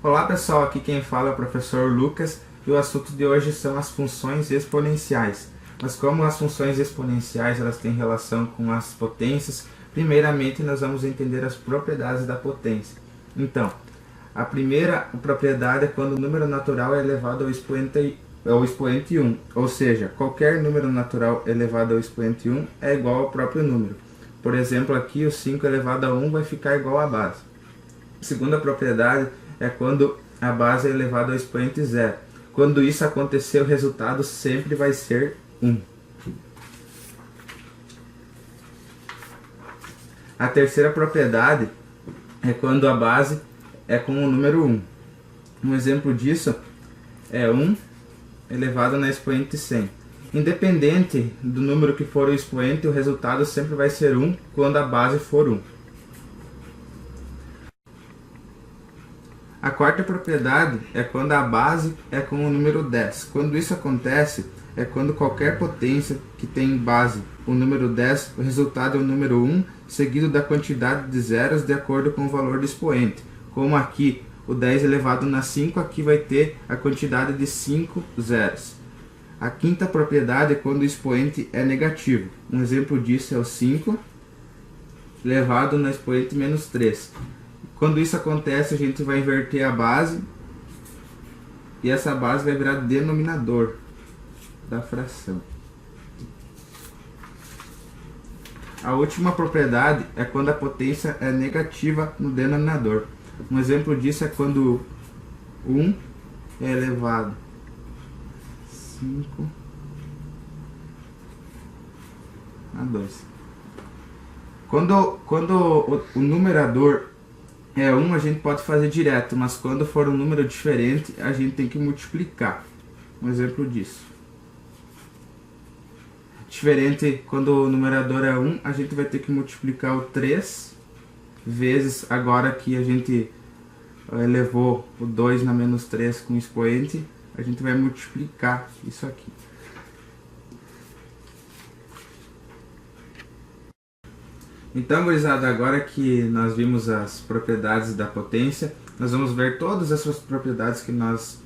Olá pessoal, aqui quem fala é o professor Lucas e o assunto de hoje são as funções exponenciais. Mas como as funções exponenciais elas têm relação com as potências, primeiramente nós vamos entender as propriedades da potência. Então, a primeira propriedade é quando o número natural é elevado ao expoente 1, ou seja, qualquer número natural elevado ao expoente 1 é igual ao próprio número. Por exemplo, aqui o 5 elevado a 1 vai ficar igual à base. A segunda propriedade é quando a base é elevada ao expoente zero. Quando isso acontecer, o resultado sempre vai ser 1. A terceira propriedade é quando a base é com o número 1. Um exemplo disso é 1 elevado na expoente 100. Independente do número que for o expoente, o resultado sempre vai ser 1 quando a base for 1. A quarta propriedade é quando a base é com o número 10. Quando isso acontece, é quando qualquer potência que tem base o número 10, o resultado é o número 1, seguido da quantidade de zeros de acordo com o valor do expoente. Como aqui, o 10 elevado na 5, aqui vai ter a quantidade de 5 zeros. A quinta propriedade é quando o expoente é negativo. Um exemplo disso é o 5 elevado na expoente menos 3. Quando isso acontece, a gente vai inverter a base e essa base vai virar denominador da fração. A última propriedade é quando a potência é negativa no denominador. Um exemplo disso é quando 1 é elevado a 5 a 2. Quando o numerador é 1, a gente pode fazer direto, mas quando for um número diferente, a gente tem que multiplicar. Um exemplo disso. Diferente, quando o numerador é 1, a gente vai ter que multiplicar o 3 vezes, agora que a gente elevou o 2 na menos 3 com o expoente, a gente vai multiplicar isso aqui. Então, gurizada, agora que nós vimos as propriedades da potência, nós vamos ver todas essas propriedades que nós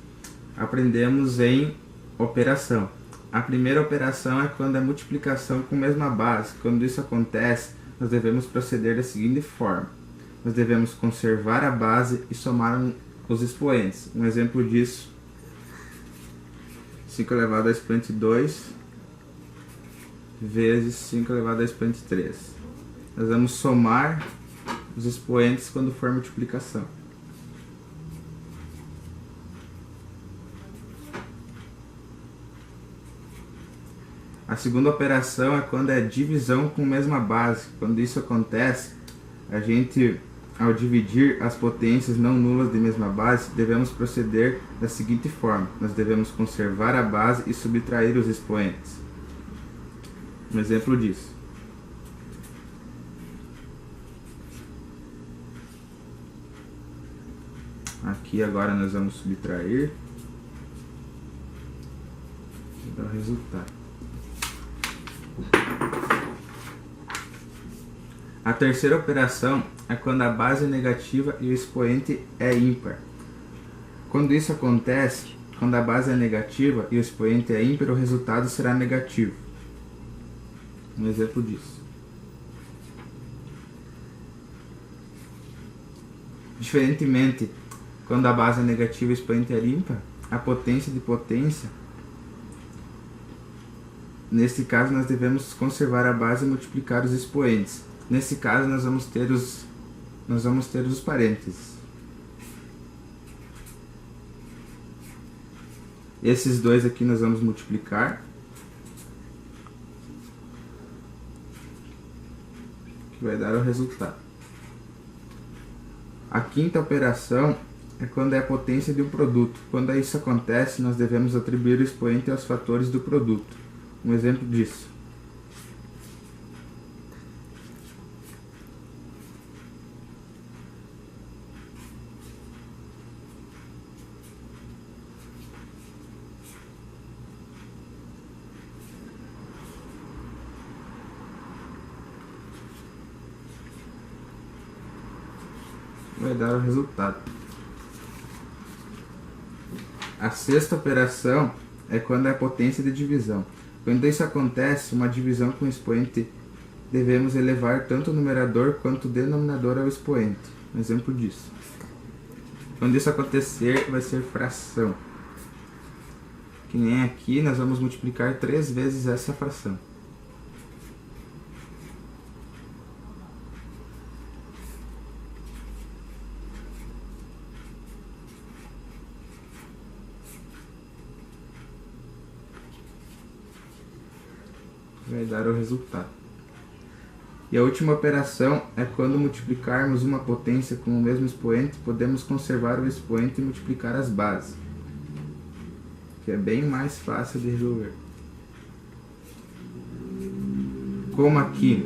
aprendemos em operação. A primeira operação é quando é multiplicação com a mesma base. Quando isso acontece, nós devemos proceder da seguinte forma. Nós devemos conservar a base e somar os expoentes. Um exemplo disso, 5 elevado ao expoente 2 vezes 5 elevado ao expoente 3. Nós vamos somar os expoentes quando for multiplicação. A segunda operação é quando é divisão com a mesma base. Quando isso acontece, a gente, ao dividir as potências não nulas de mesma base, devemos proceder da seguinte forma. Nós devemos conservar a base e subtrair os expoentes. Um exemplo disso. Aqui agora nós vamos subtrair e dar o resultado. A terceira operação é quando a base é negativa e o expoente é ímpar. Quando isso acontece, quando a base é negativa e o expoente é ímpar, o resultado será negativo. Um exemplo disso. Diferentemente, quando a base é negativa e o expoente é ímpar, a potência de potência, nesse caso nós devemos conservar a base e multiplicar os expoentes. Nesse caso nós vamos ter os parênteses. Esses dois aqui nós vamos multiplicar, que vai dar o resultado. A quinta operação é quando é a potência de um produto. Quando isso acontece, nós devemos atribuir o expoente aos fatores do produto. Um exemplo disso. Vai dar o resultado. A sexta operação é quando é a potência de divisão. Quando isso acontece, uma divisão com expoente, devemos elevar tanto o numerador quanto o denominador ao expoente. Um exemplo disso. Quando isso acontecer, vai ser fração. Que nem aqui, nós vamos multiplicar 3 vezes essa fração. Vai dar o resultado. E a última operação é quando multiplicarmos uma potência com o mesmo expoente, podemos conservar o expoente e multiplicar as bases, que é bem mais fácil de resolver. Como aqui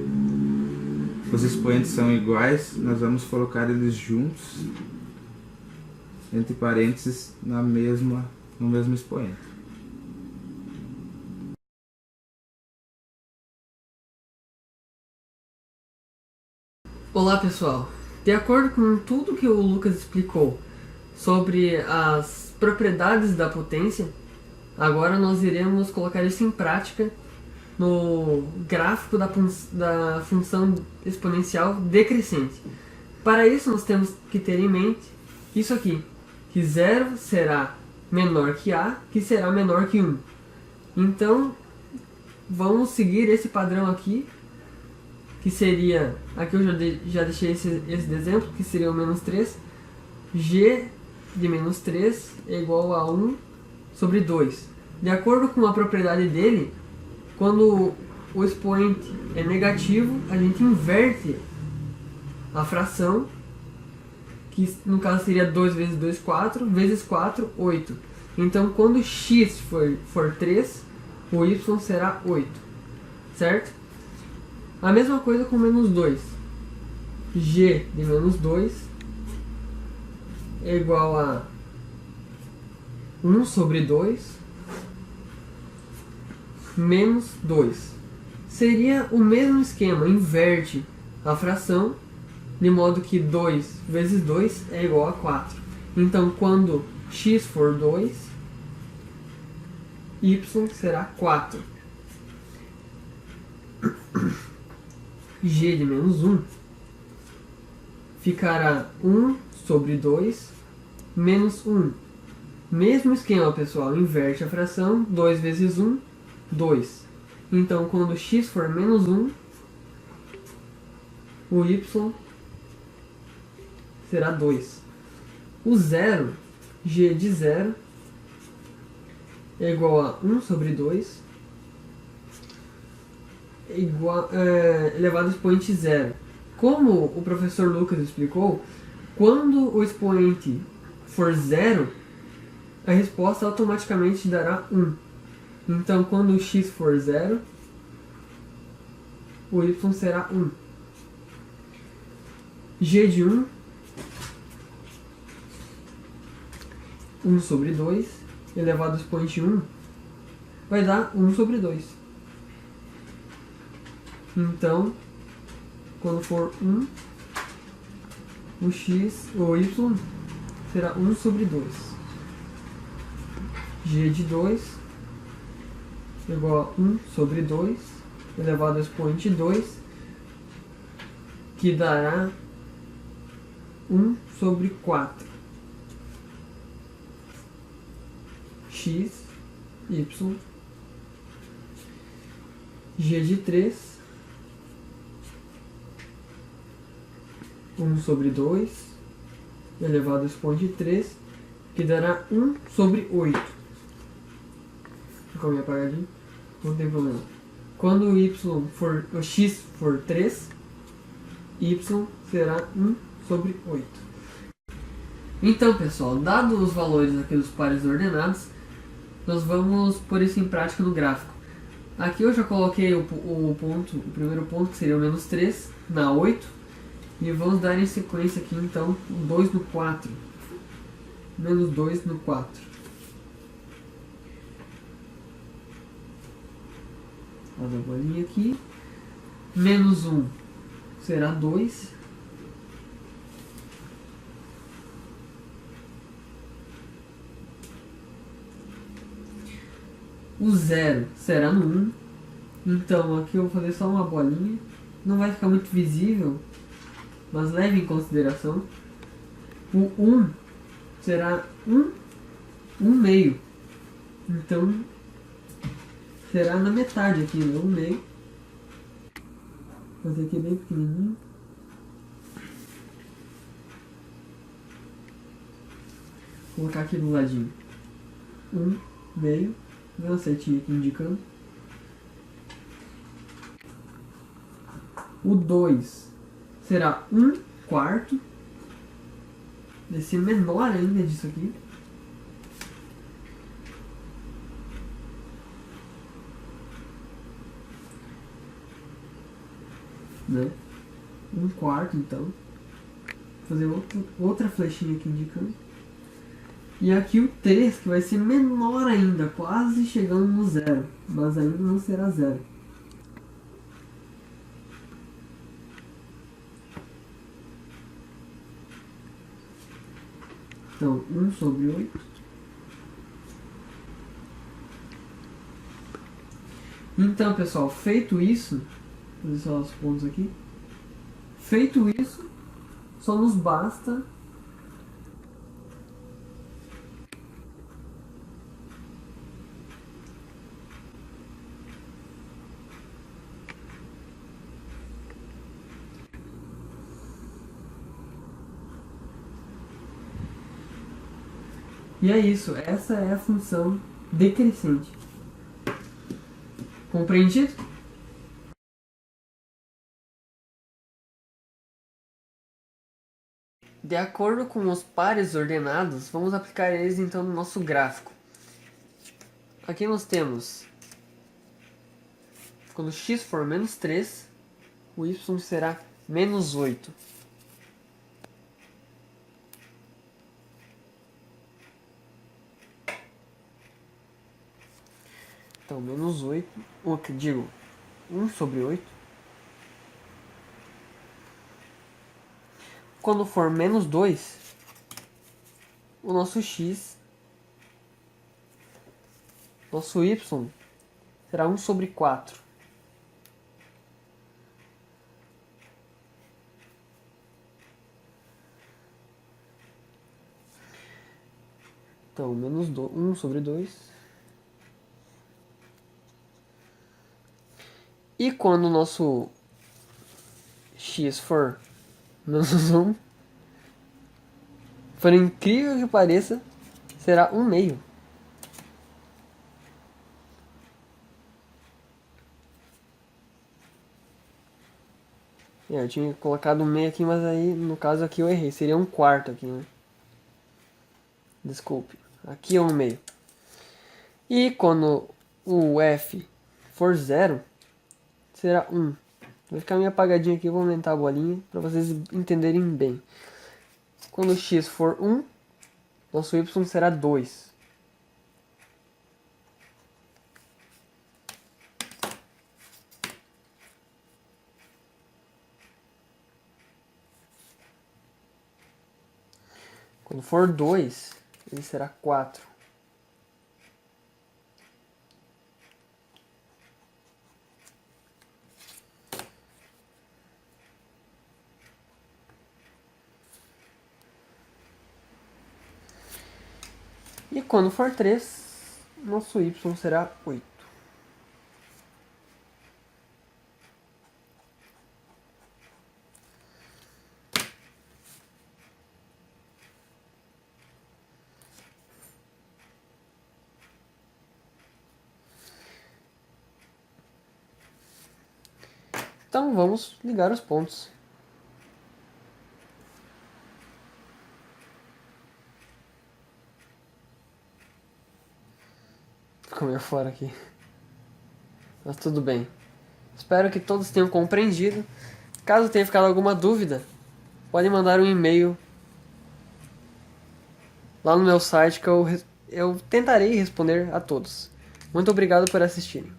os expoentes são iguais, nós vamos colocar eles juntos, entre parênteses, no mesmo expoente. Olá pessoal, de acordo com tudo que o Lucas explicou sobre as propriedades da potência, agora nós iremos colocar isso em prática no gráfico da função exponencial decrescente. Para isso nós temos que ter em mente isso aqui, que 0 será menor que A, que será menor que 1. Então vamos seguir esse padrão aqui, que seria, aqui eu já deixei esse exemplo, que seria o menos 3, g de menos 3 é igual a 1 sobre 2. De acordo com a propriedade dele, quando o expoente é negativo, a gente inverte a fração, que no caso seria 2 vezes 2, 4, vezes 4, 8. Então quando x for 3, o y será 8, certo? A mesma coisa com menos 2. G de menos 2 é igual a 1 sobre 2 menos 2. Seria o mesmo esquema, inverte a fração, de modo que 2 vezes 2 é igual a 4. Então, quando x for 2, y será 4. G de menos 1 ficará 1 sobre 2 menos 1. Mesmo esquema, pessoal, inverte a fração, 2 vezes 1, 2. Então, quando x for menos 1, o y será 2. O zero, g de 0, é igual a 1 sobre 2 elevado ao expoente zero. Como o professor Lucas explicou, quando o expoente for zero, a resposta automaticamente dará 1. Então, quando o x for zero, o y será 1. G de 1, 1 sobre 2, elevado ao expoente 1, vai dar 1 sobre 2. Então, quando for 1, o y será 1 sobre 2. G de 2 igual a 1 sobre 2 elevado ao expoente 2, que dará 1 sobre 4. X, y, G de 3, 1 sobre 2 elevado ao expoente 3, que dará 1 sobre 8. Ficou meio apagadinho? Não tem problema. Quando o x for 3, y será 1 sobre 8. Então, pessoal, dados os valores aqui dos pares ordenados, nós vamos pôr isso em prática no gráfico. Aqui eu já coloquei o primeiro ponto, que seria o menos 3, na 8. E vamos dar em sequência aqui, então, 2 no 4. Menos 2 no 4. Faz a bolinha aqui. Menos 1 será 2. O 0 será no 1. Então aqui eu vou fazer só uma bolinha. Não vai ficar muito visível, mas leve em consideração. O 1 será 1 meio. Então será na metade aqui, né? 1 meio. Vou fazer aqui bem pequenininho. Vou colocar aqui do ladinho. 1 meio. Deu uma setinha aqui indicando. O 2 será 1 quarto. Vai ser menor ainda disso aqui. Né? 1 quarto, então. Vou fazer outra flechinha aqui indicando. E aqui o 3, que vai ser menor ainda, quase chegando no 0. Mas ainda não será 0. Então, 1 sobre 8. Então, pessoal, feito isso, vou fazer só os pontos aqui. Feito isso, só nos basta e é isso, essa é a função decrescente. Compreendido? De acordo com os pares ordenados, vamos aplicar eles então no nosso gráfico. Aqui nós temos, quando x for menos 3, o y será menos 8. Então, menos 8, ou que digo, 1 sobre 8. Quando for menos 2, o nosso x, nosso y, será 1 sobre 4. Então, menos 1 sobre 2. E quando o nosso x for menos 1, por incrível que pareça, será 1 meio. Eu tinha colocado 1 meio aqui, mas aí no caso aqui eu errei. Seria 1 quarto aqui, né? Desculpe. Aqui é 1 meio. E quando o f for 0, será 1. Vai ficar meio apagadinho aqui, eu vou aumentar a bolinha para vocês entenderem bem. Quando x for 1, nosso y será 2. Quando for 2, ele será 4. E quando for 3, nosso y será 8. Então vamos ligar os pontos. Ficou meio fora aqui. Mas tudo bem. Espero que todos tenham compreendido. Caso tenha ficado alguma dúvida, podem mandar um e-mail lá no meu site que eu tentarei responder a todos. Muito obrigado por assistirem.